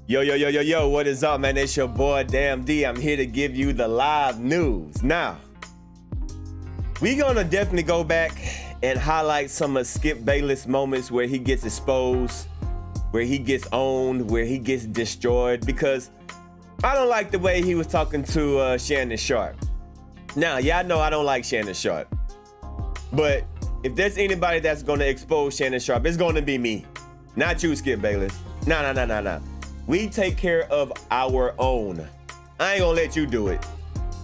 Yo, yo, yo, yo, yo, what is up, man? It's your boy, Damn D. I'm here to give you the live news. Now, we gonna definitely go back and highlight some of Skip Bayless moments where he gets exposed, where he gets owned, where he gets destroyed, because I don't like the way he was talking to Shannon Sharpe. Now, y'all know I don't like Shannon Sharpe, but if there's anybody that's gonna expose Shannon Sharpe, it's gonna be me, not you, Skip Bayless. No. We take care of our own. I ain't gonna let you do it.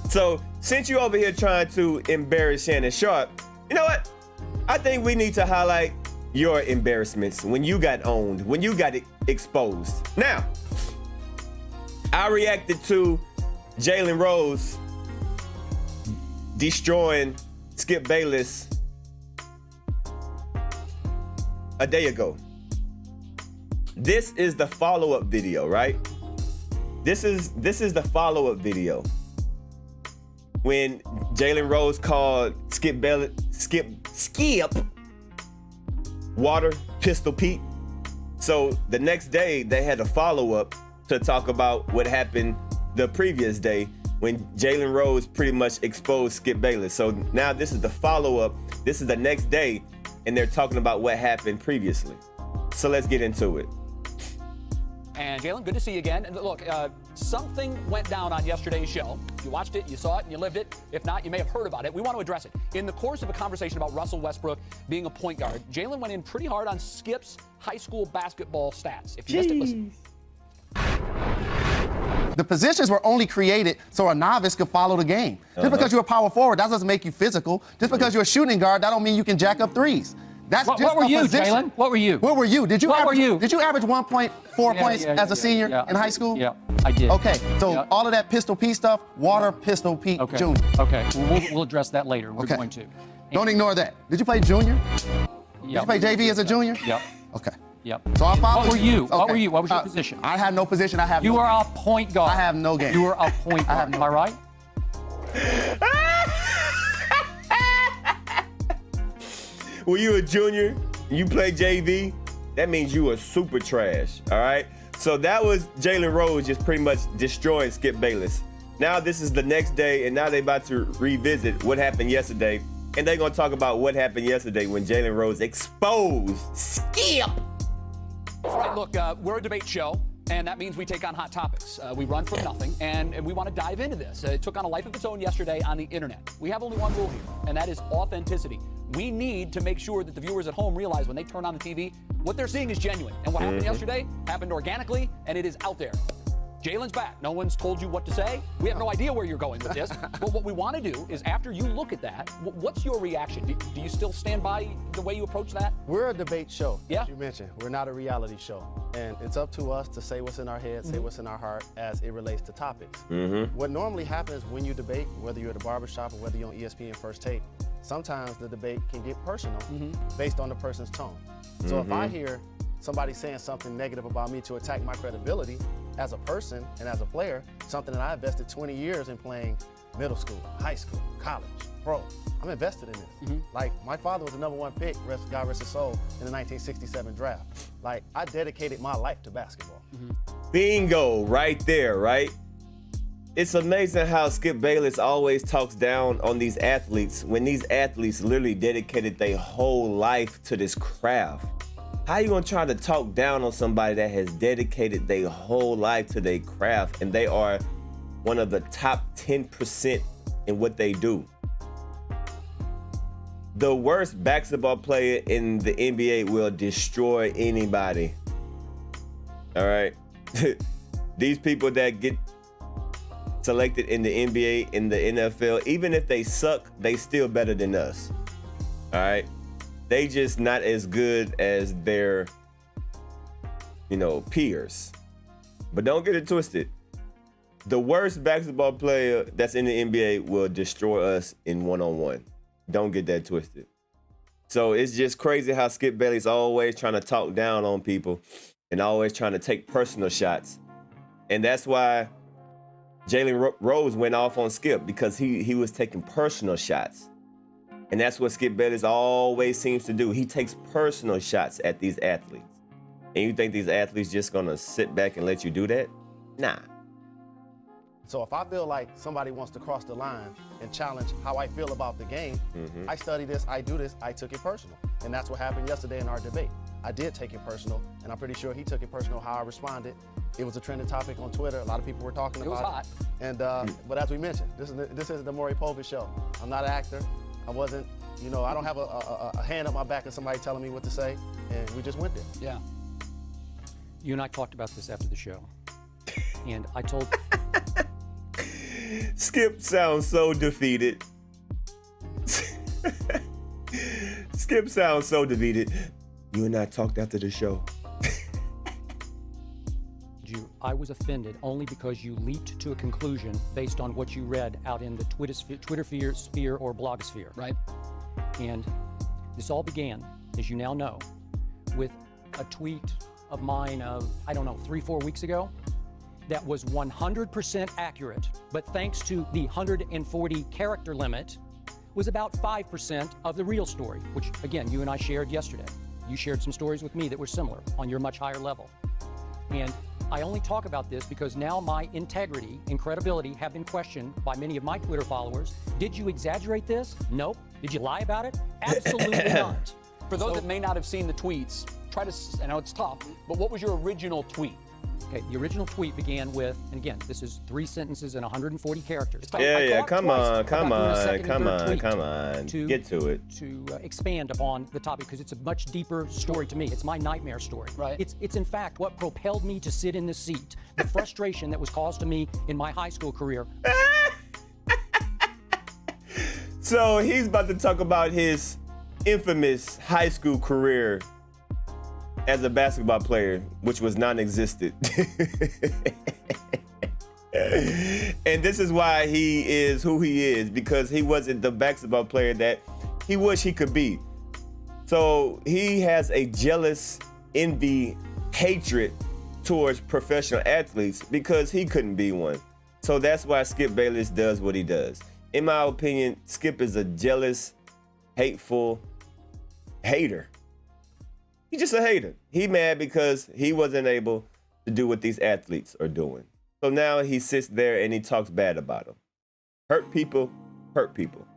So since you over here trying to embarrass Shannon Sharpe, you know what? I think we need to highlight your embarrassments when you got owned, when you got exposed. Now, I reacted to Jalen Rose destroying Skip Bayless a day ago. This is the follow-up video, right? This is the follow-up video when Jalen Rose called Skip Water Pistol Pete. So the next day they had a follow-up to talk about what happened the previous day when Jalen Rose pretty much exposed Skip Bayless. So now this is the follow-up. This is the next day, and they're talking about what happened previously. So let's get into it. And Jalen, good to see you again. And look, something went down on yesterday's show. You watched it, you saw it, and you lived it. If not, you may have heard about it. We want to address it. In the course of a conversation about Russell Westbrook being a point guard, Jalen went in pretty hard on Skip's high school basketball stats. If you missed it, listen. The positions were only created so a novice could follow the game. Just because you're a power forward, that doesn't make you physical. Just because you're a shooting guard, that don't mean you can jack up threes. That's What just were a you, position. Jalen? What were you? Where were you? Did you What were you? Did you average 1.4 points as a senior in high school? Yeah, I did. Okay, so all of that Pistol Pete stuff, Water Pistol Pete Jr. Okay, we'll address that later. We're going to. Don't ignore that. Did you play junior? Did you play JV as a junior? Yep. Okay. Yep. So I followed What were you? Okay. What were you? What was your position? I had no position. I have You no were game. a point guard. I have no game. You were a point guard. Am I right? When you a junior, you play JV, that means you are super trash, all right? So that was Jalen Rose just pretty much destroying Skip Bayless. Now this is the next day, and now they about to revisit what happened yesterday, and they're gonna talk about what happened yesterday when Jalen Rose exposed Skip. All right, look, we're a debate show, and that means we take on hot topics. We run from nothing, and we want to dive into this. It took on a life of its own yesterday on the internet. We have only one rule here, and that is authenticity. We need to make sure that the viewers at home realize when they turn on the TV, what they're seeing is genuine. And what happened yesterday happened organically, and it is out there. Jalen's back. No one's told you what to say. We have no idea where you're going with this. But what we want to do is after you look at that, what's your reaction? Do you still stand by the way you approach that? We're a debate show, Yeah. as you mentioned. We're not a reality show. And it's up to us to say what's in our head, say what's in our heart as it relates to topics. What normally happens when you debate, whether you're at a barbershop or whether you're on ESPN First Take, sometimes the debate can get personal based on the person's tone. So if I hear somebody saying something negative about me to attack my credibility as a person and as a player, something that I invested 20 years in playing middle school, high school, college, pro. I'm invested in this. Like, my father was the #1 pick, God rest his soul, in the 1967 draft. Like, I dedicated my life to basketball. Bingo, right there, right? It's amazing how Skip Bayless always talks down on these athletes when these athletes literally dedicated their whole life to this craft. How you gonna try to talk down on somebody that has dedicated their whole life to their craft and they are one of the top 10% in what they do? The worst basketball player in the NBA will destroy anybody. All right? These people that get selected in the NBA, in the NFL, even if they suck, they still better than us. All right? They just not as good as their, peers. But don't get it twisted. The worst basketball player that's in the NBA will destroy us in one-on-one. Don't get that twisted. So it's just crazy how Skip Bayless always trying to talk down on people and always trying to take personal shots. And that's why Jalen Rose went off on Skip, because he was taking personal shots. And that's what Skip Bayless always seems to do. He takes personal shots at these athletes. And you think these athletes just gonna sit back and let you do that? Nah. So if I feel like somebody wants to cross the line and challenge how I feel about the game, I study this, I do this, I took it personal. And that's what happened yesterday in our debate. I did take it personal, and I'm pretty sure he took it personal how I responded. It was a trending topic on Twitter. A lot of people were talking about it. It was hot. And, but as we mentioned, this is the Maury Povich show. I'm not an actor. I wasn't, you know, I don't have a hand up my back of somebody telling me what to say, and we just went there. Yeah. You and I talked about this after the show. And I told... Skip sounds so defeated. Skip sounds so defeated. You and I talked after the show. I was offended only because you leaped to a conclusion based on what you read out in the Twitter sphere or blogosphere. Right. And this all began, as you now know, with a tweet of mine of, I don't know, 3-4 weeks ago that was 100% accurate, but thanks to the 140 character limit, was about 5% of the real story, which again, you and I shared yesterday. You shared some stories with me that were similar on your much higher level. And I only talk about this because now my integrity and credibility have been questioned by many of my Twitter followers. Did you exaggerate this? Nope. Did you lie about it? Absolutely not. For those that may not have seen the tweets, try to, I know it's tough, but what was your original tweet? Okay, the original tweet began with, and again, this is 3 sentences and 140 characters. Yeah, come on. To Get to it. To expand upon the topic, because it's a much deeper story to me. It's my nightmare story. Right. It's in fact what propelled me to sit in this seat. The frustration that was caused to me in my high school career. So he's about to talk about his infamous high school career as a basketball player, which was non-existent. And this is why he is who he is, because he wasn't the basketball player that he wished he could be. So he has a jealous envy, hatred towards professional athletes because he couldn't be one. So that's why Skip Bayless does what he does. In my opinion, Skip is a jealous, hateful hater. He's just a hater. He mad because he wasn't able to do what these athletes are doing. So now he sits there and he talks bad about them. Hurt people, hurt people.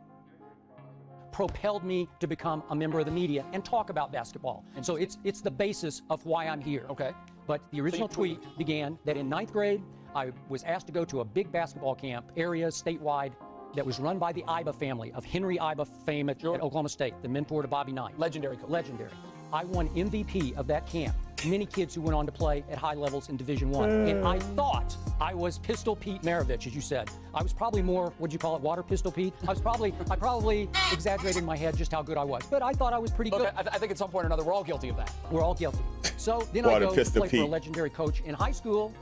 Propelled me to become a member of the media and talk about basketball. And so it's the basis of why I'm here. Okay. But the original tweet began that in 9th grade, I was asked to go to a big basketball camp, area statewide, that was run by the Iba family of Henry Iba fame at Oklahoma State, the mentor to Bobby Knight. Legendary coach. Legendary. I won MVP of that camp. Many kids who went on to play at high levels in Division I. And I thought I was Pistol Pete Maravich, as you said. I was probably more, what'd you call it, Water Pistol Pete? I probably exaggerated in my head just how good I was. But I thought I was pretty good. Look, I think at some point or another, we're all guilty of that. We're all guilty. So then Water I go to Pistol play for a Pete. legendary coach in high school.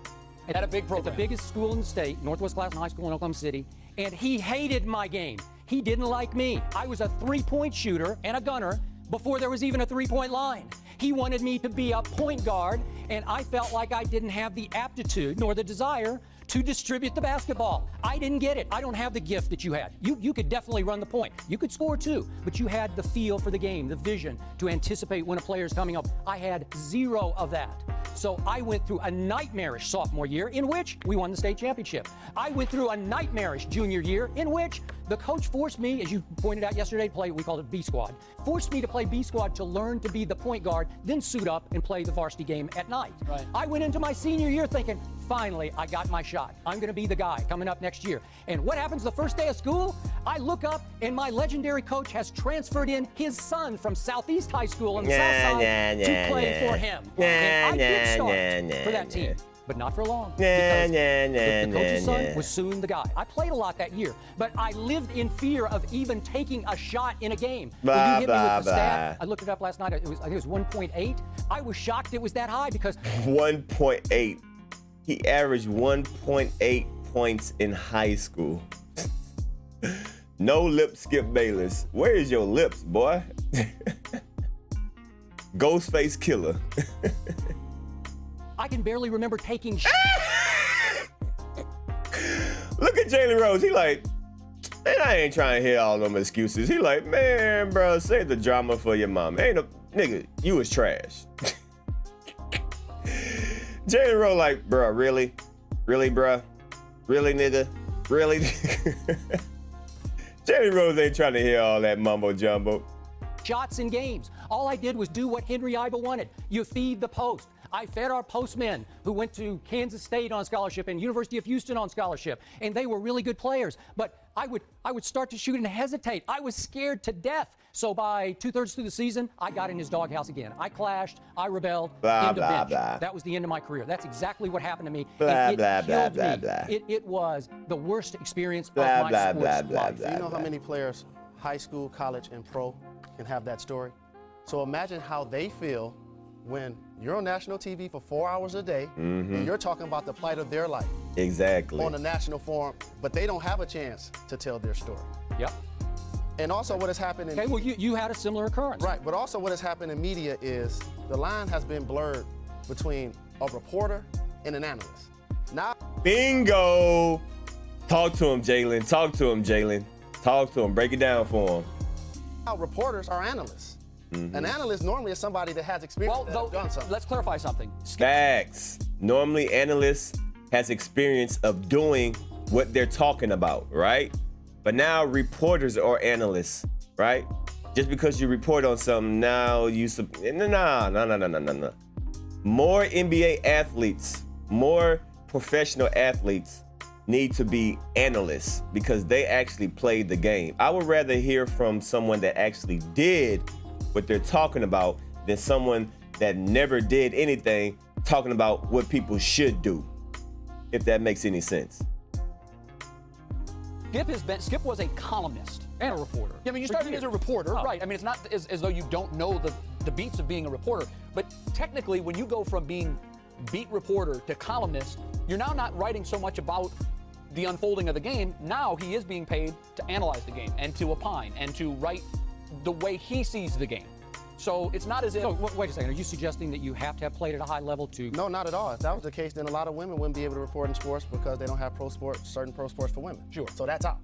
At a big program. At the biggest school in the state, Northwest Classen High School in Oklahoma City. And he hated my game. He didn't like me. I was a 3-point shooter and a gunner before there was even a 3-point line. He wanted me to be a point guard, and I felt like I didn't have the aptitude nor the desire to distribute the basketball. I didn't get it. I don't have the gift that you had. You could definitely run the point. You could score too, but you had the feel for the game, the vision to anticipate when a player's coming up. I had 0 of that. So I went through a nightmarish sophomore year in which we won the state championship. I went through a nightmarish junior year in which the coach forced me, as you pointed out yesterday, to play, we called it B squad, forced me to play B squad to learn to be the point guard, then suit up and play the varsity game at night. Right. I went into my senior year thinking, finally, I got my shot. I'm going to be the guy coming up next year. And what happens the first day of school? I look up and my legendary coach has transferred in his son from Southeast High School in the South Side to play for him. And I did start for that team, but not for long. Because the coach's son was soon the guy. I played a lot that year, but I lived in fear of even taking a shot in a game. When you hit me with the stat, I looked it up last night. I think it was 1.8. I was shocked it was that high because 1.8. He averaged 1.8 points in high school. No lip Skip Bayless. Where is your lips, boy? Ghostface Killer. I can barely remember taking Look at Jalen Rose. He like, man, I ain't trying to hear all them excuses. He like, man, bro, save the drama for your mom. Ain't no, nigga, you was trash. Jalen Rose like, bro, really? Really, bro? Really, nigga? Really? Jalen Rose ain't trying to hear all that mumbo jumbo. Shots in games. All I did was do what Henry Iba wanted. You feed the post. I fed our postmen who went to Kansas State on scholarship and University of Houston on scholarship, and they were really good players. But I would start to shoot and hesitate. I was scared to death. So by 2/3 through the season, I got in his doghouse again. I clashed. I rebelled. Blah, end of blah, bench. blah. That was the end of my career. That's exactly what happened to me. Blah, and it blah, blah, killed blah, me. blah. It was the worst experience Blah, of my blah, sports blah, blah, life. blah. Do you know how many players, high school, college, and pro, can have that story? So imagine how they feel when you're on national TV for 4 hours a day and you're talking about the plight of their life Exactly. on a national forum, but they don't have a chance to tell their story. Yep. And also what has happened in Okay, well, you had a similar occurrence. right, but also what has happened in media is the line has been blurred between a reporter and an analyst. Now Bingo. Talk to him, Jalen. Talk to him, Jalen. Talk to him. Break it down for him. reporters are analysts. An analyst normally is somebody that has experience Well, that though, have done something. let's clarify something. Facts. Normally, analysts has experience of doing what they're talking about, right? But now reporters are analysts, right? Just because you report on something, now you no. More NBA athletes, more professional athletes need to be analysts because they actually played the game. I would rather hear from someone that actually did what they're talking about than someone that never did anything talking about what people should do, if that makes any sense. Skip was a columnist. And a reporter. I mean, you For started years. as a reporter, Oh. right? I mean, it's not as though you don't know the beats of being a reporter, but technically, when you go from being beat reporter to columnist, you're now not writing so much about the unfolding of the game. Now he is being paid to analyze the game and to opine and to write the way he sees the game. So it's not as if. So, wait a second. Are you suggesting that you have to have played at a high level to? No, not at all. If that was the case, then a lot of women wouldn't be able to report in sports because they don't have certain pro sports for women. Sure. So that's out.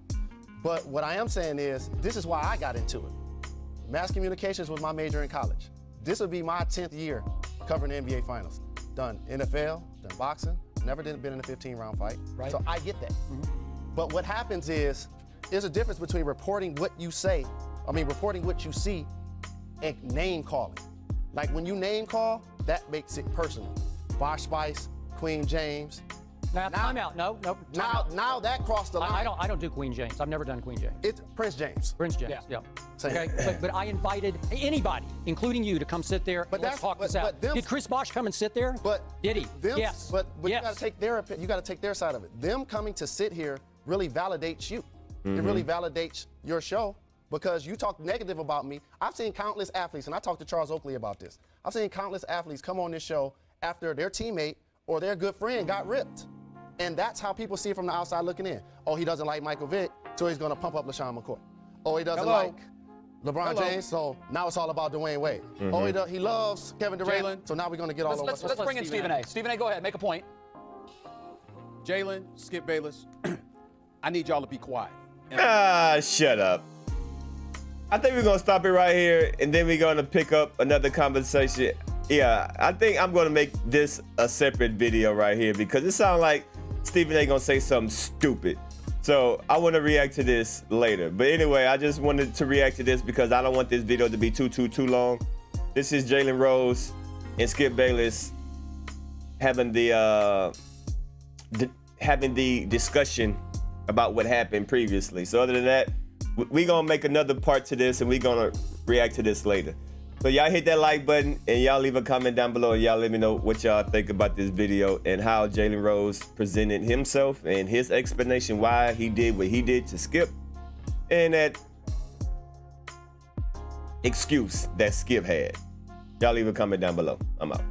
But what I am saying is, this is why I got into it. Mass communications was my major in college. This would be my 10th year covering the NBA Finals. Done NFL, done boxing, never been in a 15-round fight. Right. So I get that. But what happens is, there's a difference between reporting what you say, reporting what you see, and name calling. Like when you name call, that makes it personal. Bosh Spice, Queen James. Now, time out. No. Time out. Now that crossed the line. I don't do Queen James. I've never done Queen James. It's Prince James. Prince James. Yeah. Same. Okay, but I invited anybody, including you, to come sit there. But and let's that's- talk this but out. them- Did Chris Bosh come and sit there? But did he? them- Yes. But yes. you got to take their opinion. You got to take their side of it. Them coming to sit here really validates you. It really validates your show because you talk negative about me. I've seen countless athletes, and I talked to Charles Oakley about this. I've seen countless athletes come on this show after their teammate or their good friend got ripped. And that's how people see it from the outside looking in. Oh, he doesn't like Michael Vick, so he's going to pump up LaShawn McCoy. Oh, he doesn't like LeBron James, so now it's all about Dwayne Wade. Oh, he loves Kevin Durant, Jalen. so now we're going to get all over. Let's bring in Stephen A. Stephen A, go ahead, make a point. Jalen, Skip Bayless, I need y'all to be quiet. Shut up. I think we're gonna stop it right here, and then we're gonna pick up another conversation. Yeah, I think I'm gonna make this a separate video right here because it sounds like Stephen A gonna say something stupid. So I want to react to this later. But anyway, I just wanted to react to this because I don't want this video to be too long. This is Jalen Rose and Skip Bayless having the discussion about what happened previously. So other than that, we're gonna make another part to this and we're gonna react to this later. So y'all hit that like button and y'all leave a comment down below and y'all let me know what y'all think about this video and how Jalen Rose presented himself and his explanation why he did what he did to Skip and that excuse that Skip had. Y'all leave a comment down below. I'm out.